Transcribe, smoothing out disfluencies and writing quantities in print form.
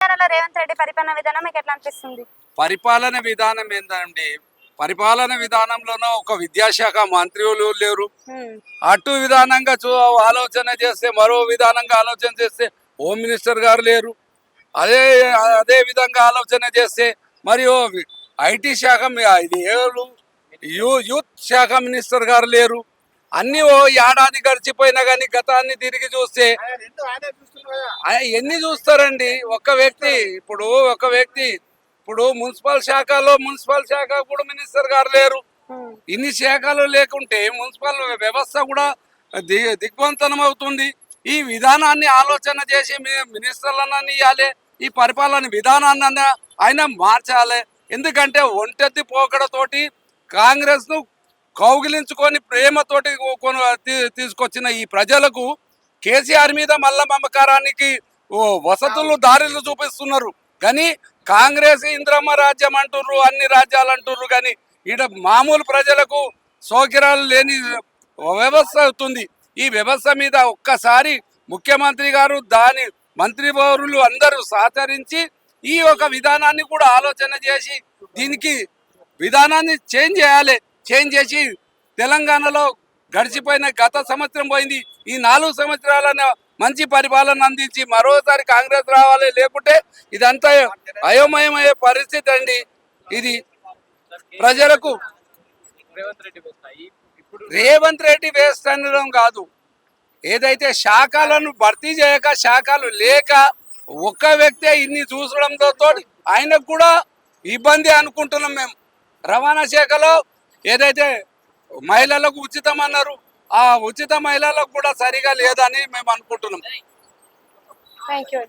తెలంగాణలో రేవంత్ రెడ్డి పరిపాలన విధానం మీకు ఎట్లా అనిపిస్తుంది? పరిపాలన విధానం ఏంటండి? పరిపాలన విధానంలోనూ ఒక విద్యాశాఖ మంత్రులు లేరు. అటు విధానంగా ఆలోచన చేస్తే, మరో విధానంగా ఆలోచన చేస్తే హోమ్ మినిస్టర్ గారు లేరు. అదే అదే విధంగా ఆలోచన చేస్తే మరియు ఐటీ శాఖ ఇది ఏడు యూత్ శాఖ మినిస్టర్ గారు లేరు. అన్ని ఓ ఏడాది గడిచిపోయినా కానీ గతాన్ని తిరిగి చూస్తే ఎన్ని చూస్తారండి? ఒక వ్యక్తి ఇప్పుడు మున్సిపల్ శాఖ కూడా మినిస్టర్ గారు లేరు. ఇన్ని శాఖలు లేకుంటే మున్సిపల్ వ్యవస్థ కూడా దిగ్బంధనం అవుతుంది. ఈ విధానాన్ని ఆలోచన చేసి మినిస్టర్లన్నీ ఇవ్వాలి, ఈ పరిపాలన విధానాన్ని ఆయన మార్చాలి. ఎందుకంటే ఒంటెత్తి పోకడతోటి కాంగ్రెస్ ను కౌగిలించుకొని ప్రేమతోటి తీసుకొచ్చిన ఈ ప్రజలకు కేసీఆర్ మీద మల్ల మమకారానికి వసతులు దారిలు చూపిస్తున్నారు. కానీ కాంగ్రెస్ ఇంద్రమ్మ రాజ్యం అంటుర్రు, అన్ని రాజ్యాలు అంటుర్రు. కానీ ఈడ మామూలు ప్రజలకు సౌకర్యాలు లేని వ్యవస్థ అవుతుంది. ఈ వ్యవస్థ మీద ఒక్కసారి ముఖ్యమంత్రి గారు, దాని మంత్రి పౌరులు అందరూ సహకరించి ఈ ఒక విధానాన్ని కూడా ఆలోచన చేసి దీనికి విధానాన్ని చేంజ్ చేసి తెలంగాణలో గడిచిపోయిన గత సంవత్సరం పోయింది. ఈ 4 సంవత్సరాలను మంచి పరిపాలన అందించి మరోసారి కాంగ్రెస్ రావాలి. లేకుంటే ఇదంతా అయోమయమయ్యే పరిస్థితి అండి. ఇది ప్రజలకు రేవంత్ రెడ్డి వేస్ట్ అనడం కాదు, ఏదైతే శాఖలను భర్తీ చేయక, శాఖలు లేక ఒక్క వ్యక్తే ఇన్ని చూసడంతో ఆయనకు కూడా ఇబ్బంది అనుకుంటున్నాం మేము. రవాణా శాఖలో ఏదైతే మహిళలకు ఉచితం అన్నారు, ఆ ఉచిత మహిళలకు కూడా సరిగా లేదని మేము అనుకుంటున్నాం. Thank you.